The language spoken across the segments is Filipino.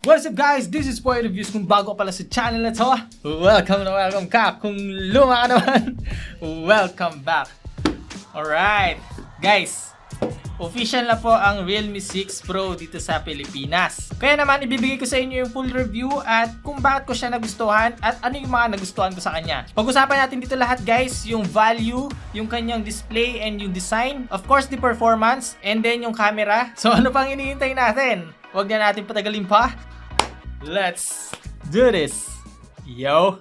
What's up guys? This is Boy Reviews. Kung bago pala sa channel na to, welcome ka. Kung luma ka naman, welcome back. Alright, guys, official na po ang Realme 6 Pro dito sa Pilipinas. Kaya naman ibibigay ko sa inyo yung full review at kung bakit ko siya nagustuhan at ano yung mga nagustuhan ko sa kanya. Pag-usapan natin dito lahat guys, yung value, yung kanyang display and yung design, of course the performance, and then yung camera. So ano pang hinihintay natin? Huwag na natin patagalin pa. Let's do this, yo!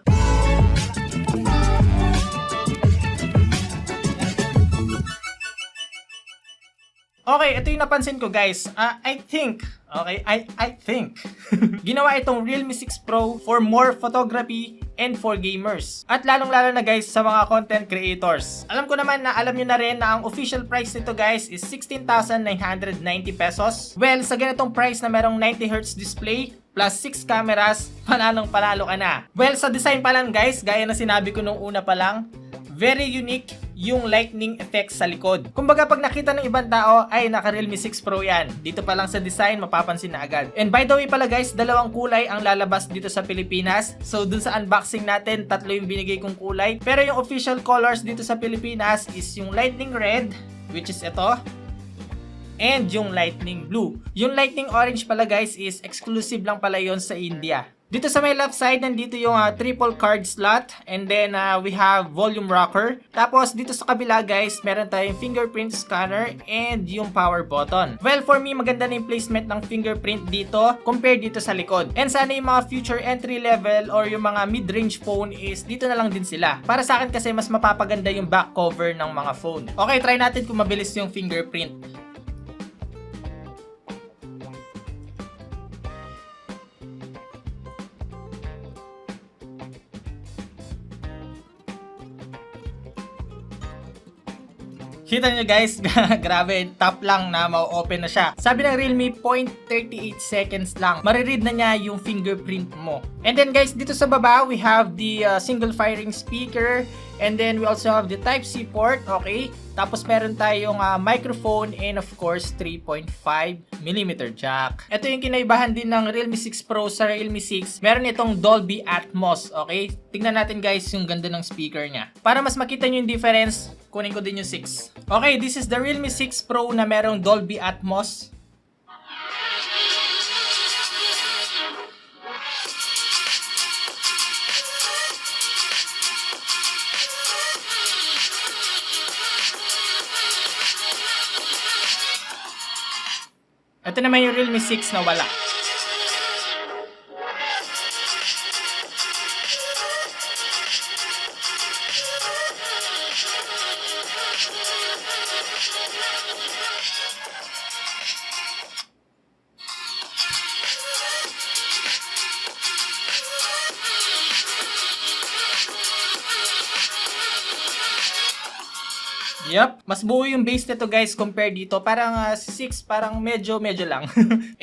Okay, ito yung napansin ko guys. I think ginawa itong Realme 6 Pro for more photography and for gamers. At lalong-lalo na guys sa mga content creators. Alam ko naman na alam nyo na rin na ang official price nito guys is 16,990 pesos. Well, sa ganitong price na merong 90Hz display plus 6 cameras, panalong-panalo ka na. Well, sa design pa lang guys, gaya na sinabi ko nung una pa lang, very unique yung lightning effect sa likod. Kumbaga pag nakita ng ibang tao, ay naka Realme 6 Pro yan. Dito pa lang sa design, mapapansin na agad. And by the way pala guys, dalawang kulay ang lalabas dito sa Pilipinas. So dun sa unboxing natin, tatlo yung binigay kong kulay. Pero yung official colors dito sa Pilipinas is yung lightning red, which is ito, and yung lightning blue. Yung lightning orange pala guys is exclusive lang pala yon sa India. Dito sa may left side, nandito yung triple card slot. And then we have volume rocker. Tapos dito sa kabila guys, meron tayong fingerprint scanner and yung power button. Well, for me, maganda na yung placement ng fingerprint dito compared dito sa likod. And sana yung mga future entry level or yung mga mid-range phone is dito na lang din sila. Para sa akin kasi mas mapapaganda yung back cover ng mga phone. Okay, try natin kung mabilis yung fingerprint. Kita nyo guys, grabe, tap lang na ma-open na siya. Sabi ng Realme, 0.38 seconds lang, mariread na niya yung fingerprint mo. And then guys, dito sa baba, we have the single firing speaker. And then we also have the Type-C port, okay? Tapos meron tayong microphone and of course 3.5mm jack. Ito yung kinaibahan din ng Realme 6 Pro sa Realme 6. Meron itong Dolby Atmos, okay? Tingnan natin guys yung ganda ng speaker niya. Para mas makita nyo yung difference, kunin ko din yung 6. Okay, this is the Realme 6 Pro na merong Dolby Atmos. Ito naman yung Realme 6 na wala. Yep, mas buo yung base nito guys compare dito. Parang si 6 parang medyo lang.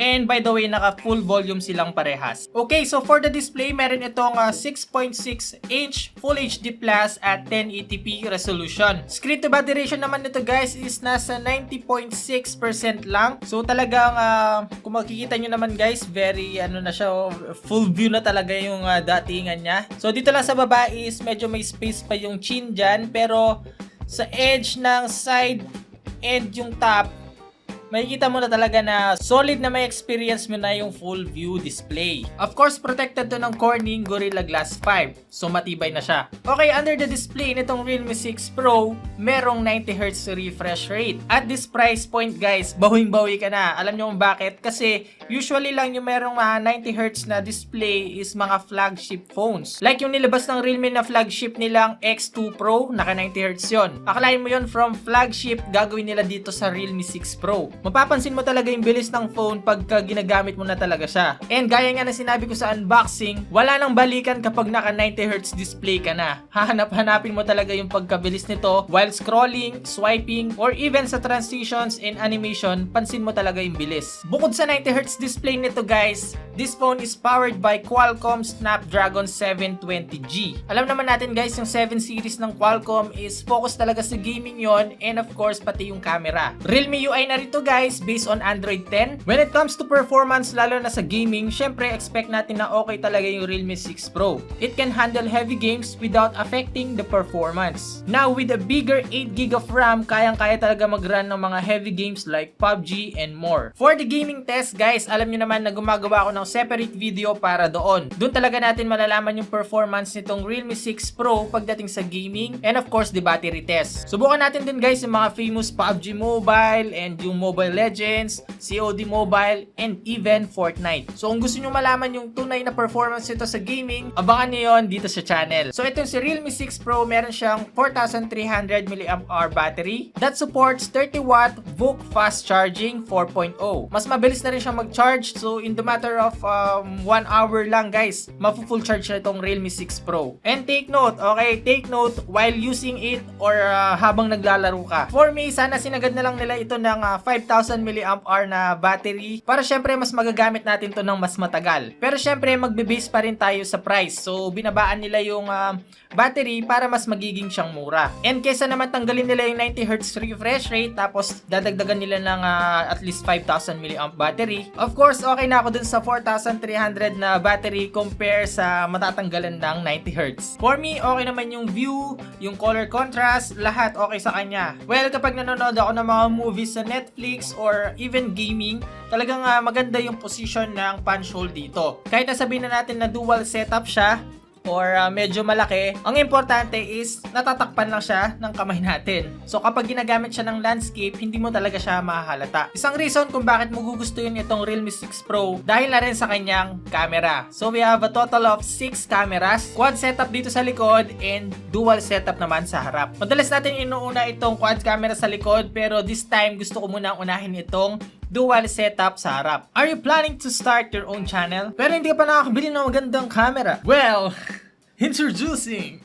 And by the way, naka full volume silang parehas. Okay, so for the display, meron itong 6.6 inch Full HD Plus at 1080p resolution. Screen to body ratio naman nito guys is nasa 90.6% lang. So talagang kung makikita nyo naman guys, very na siya, full view na talaga yung datingan niya. So dito lang sa baba is medyo may space pa yung chin dyan, pero sa edge ng side and yung top, makikita mo na talaga na solid na may experience mo na yung full view display. Of course, protected to ng Corning Gorilla Glass 5. So, matibay na siya. Okay, under the display nitong Realme 6 Pro, merong 90Hz refresh rate. At this price point guys, bawing-bawi ka na. Alam nyo kung bakit? Kasi usually lang yung merong 90Hz na display is mga flagship phones. Like yung nilabas ng Realme na flagship nilang X2 Pro, naka 90Hz yun. Akalain mo yun from flagship, gagawin nila dito sa Realme 6 Pro. Mapapansin mo talaga yung bilis ng phone pagka ginagamit mo na talaga siya. And gaya nga na sinabi ko sa unboxing, wala nang balikan kapag naka 90Hz display ka na. Hahanap-hanapin mo talaga yung pagkabilis nito while scrolling, swiping, or even sa transitions and animation, pansin mo talaga yung bilis. Bukod sa 90Hz display nito guys, this phone is powered by Qualcomm Snapdragon 720G. Alam naman natin guys, yung 7 series ng Qualcomm is focus talaga sa gaming yon, and of course pati yung camera. Realme UI na rito guys, based on Android 10. When it comes to performance, lalo na sa gaming, syempre expect natin na okay talaga yung Realme 6 Pro. It can handle heavy games without affecting the performance. Now, with a bigger 8GB of RAM, kayang-kaya talaga mag-run ng mga heavy games like PUBG and more. For the gaming test, guys, alam nyo naman na gumagawa ako ng separate video para doon. Doon talaga natin malalaman yung performance nitong Realme 6 Pro pagdating sa gaming and of course the battery test. Subukan natin din guys yung mga famous PUBG Mobile and yung Mobile Legends, COD Mobile, and even Fortnite. So kung gusto nyo malaman yung tunay na performance nito sa gaming, abangan nyo yun dito sa channel. So ito si Realme 6 Pro, meron siyang 4,300 mAh battery that supports 30W VOOC fast charging 4.0. Mas mabilis na rin siyang mag-charge, so in the matter of 1 hour lang guys, mafu-full charge na itong Realme 6 Pro. And take note, okay, take note while using it or habang naglalaro ka. For me, sana sinagad na lang nila ito ng 5,000 mAh na battery para syempre mas magagamit natin to ng mas matagal. Pero syempre magbe-base pa rin tayo sa price. So binabaan nila yung battery para mas magiging siyang mura. And kesa naman tanggalin nila yung 90Hz refresh rate tapos dadagdagan nila ng at least 5,000 mAh battery. Of course, okay na ako dun sa 4,300 na battery compare sa matatanggalan ng 90Hz. For me, okay naman yung view, yung color contrast, lahat okay sa kanya. Well, kapag nanonood ako ng mga movies sa Netflix or even gaming, talagang maganda yung position ng punch hole dito. Kahit nasabihin na natin na dual setup siya, or medyo malaki, ang importante is natatakpan lang siya ng kamay natin. So kapag ginagamit siya ng landscape, hindi mo talaga siya mahahalata. Isang reason kung bakit mo gugustuhin itong Realme 6 Pro dahil na rin sa kanyang camera. So we have a total of 6 cameras, quad setup dito sa likod and dual setup naman sa harap. Madalas natin inuuna itong quad camera sa likod, pero this time gusto ko munang unahin itong dual setup sa harap. Are you planning to start your own channel? Pero hindi ka pa nakakabili ng magandang camera? Well, introducing!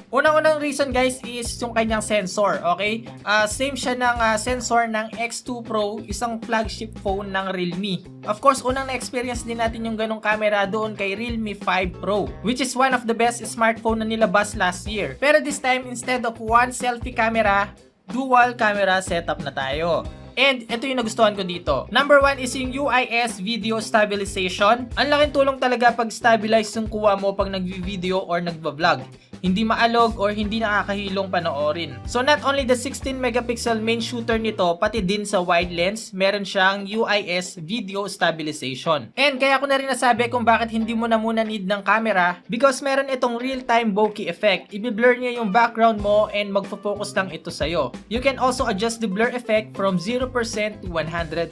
Unang-unang reason guys is yung kanyang sensor, okay? Same siya ng sensor ng X2 Pro, isang flagship phone ng Realme. Of course, unang na-experience din natin yung ganong camera doon kay Realme 5 Pro, which is one of the best smartphone na nilabas last year. Pero this time, instead of one selfie camera, dual camera setup na tayo. And ito yung nagustuhan ko dito. Number 1 is yung UIS video stabilization. Ang laking tulong talaga pag stabilize yung kuha mo pag nagvi-video or nagva-vlog. Hindi maalog or hindi nakakahilong panoorin. So not only the 16 megapixel main shooter nito, pati din sa wide lens, meron siyang UIS video stabilization. And kaya ko na rin nasabi kung bakit hindi mo na muna need ng camera, because meron itong real-time bokeh effect. I-blur niya yung background mo and magfo-focus lang ito sa'yo. You can also adjust the blur effect from 0% to 100%.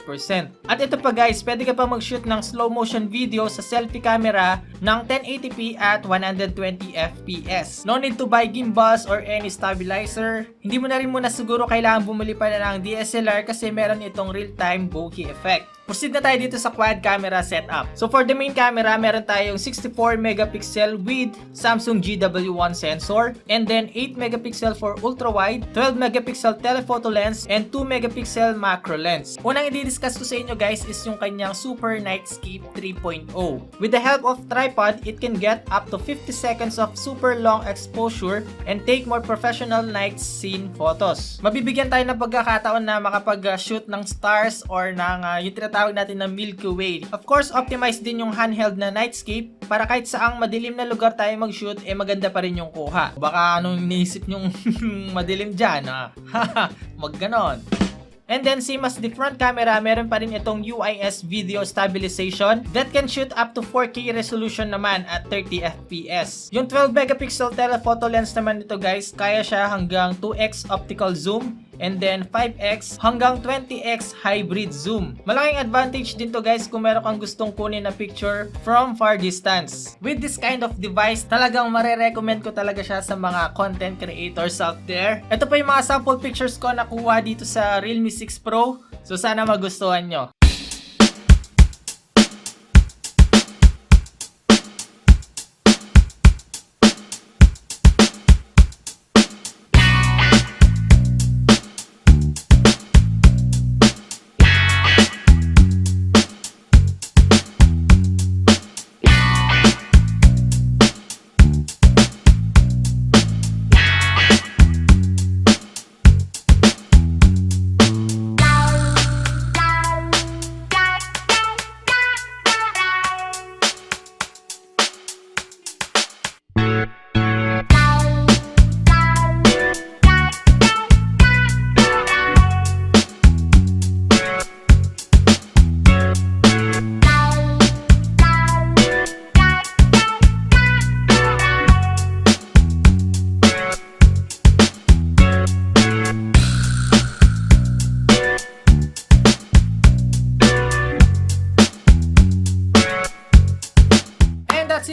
At ito pa guys, pwede ka pa mag-shoot ng slow motion video sa selfie camera ng 1080p at 120fps. No need to buy gimbals or any stabilizer. Hindi mo na rin muna siguro kailangan bumili pa na ng DSLR kasi meron itong real-time bokeh effect. Proceed na tayo dito sa quad camera setup. So for the main camera, meron tayong 64 megapixel with Samsung GW1 sensor, and then 8 megapixel for ultra wide, 12 megapixel telephoto lens, and 2 megapixel macro lens. Unang i-discuss ko sa inyo guys is yung kanyang Super Nightscape 3.0. With the help of tripod, it can get up to 50 seconds of super long exposure and take more professional night scene photos. Mabibigyan tayo ng pagkakataon na makapag-shoot ng stars or ng yung tinatawag natin na Milky Way. Of course, optimize din yung handheld na nightscape para kahit saang madilim na lugar tayo mag-shoot, maganda pa rin yung kuha. Baka anong iniisip nyong madilim dyan, Mag ganon. And then same as the front camera, meron pa rin itong UIS video stabilization that can shoot up to 4K resolution naman at 30fps. Yung 12 megapixel telephoto lens naman nito guys, kaya siya hanggang 2x optical zoom and then 5x hanggang 20x hybrid zoom. Malaking advantage din to guys kung meron kang gustong kunin na picture from far distance. With this kind of device, talagang marirecommend ko talaga siya sa mga content creators out there. Ito pa yung mga sample pictures ko na kuha dito sa Realme 6 Pro. So sana magustuhan nyo.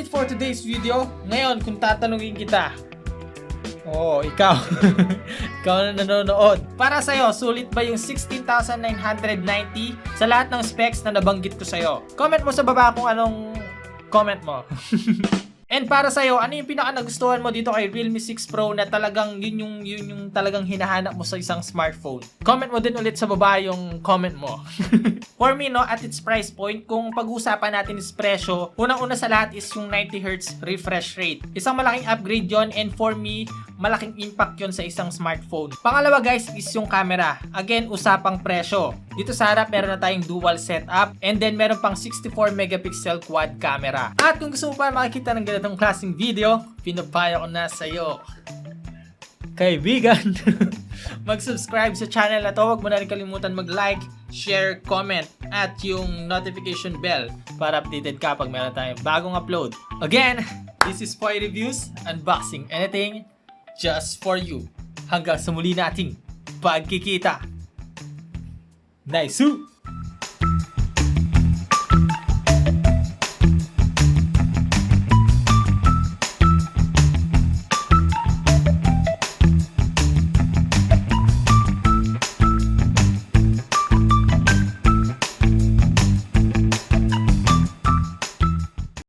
for today's video. Ngayon, kung tatanungin kita, ikaw. Ikaw na nanonood. Para sa'yo, sulit ba yung 16,990 sa lahat ng specs na nabanggit ko sa'yo? Comment mo sa baba kung anong comment mo. And para sa'yo, ano yung pinaka nagustuhan mo dito kay Realme 6 Pro na talagang yun yung talagang hinahanap mo sa isang smartphone? Comment mo din ulit sa baba yung comment mo. For me, no, at its price point, kung pag-uusapan natin is presyo, unang-una sa lahat is yung 90Hz refresh rate. Isang malaking upgrade yon, and for me, malaking impact yon sa isang smartphone. Pangalawa guys is yung camera. Again, usapang presyo. Dito sa harap meron na tayong dual setup, and then meron pang 64 megapixel quad camera. At kung gusto mo pa makikita ng ganitong klaseng video, pinapayo ko na sa'yo, kaibigan, mag-subscribe sa channel na to. Huwag mo na rin kalimutan mag-like, share, comment, at yung notification bell para updated ka pag meron tayong bagong upload. Again, this is Poy Reviews, unboxing anything just for you. Hanggang sa muli nating pagkikita. Nice!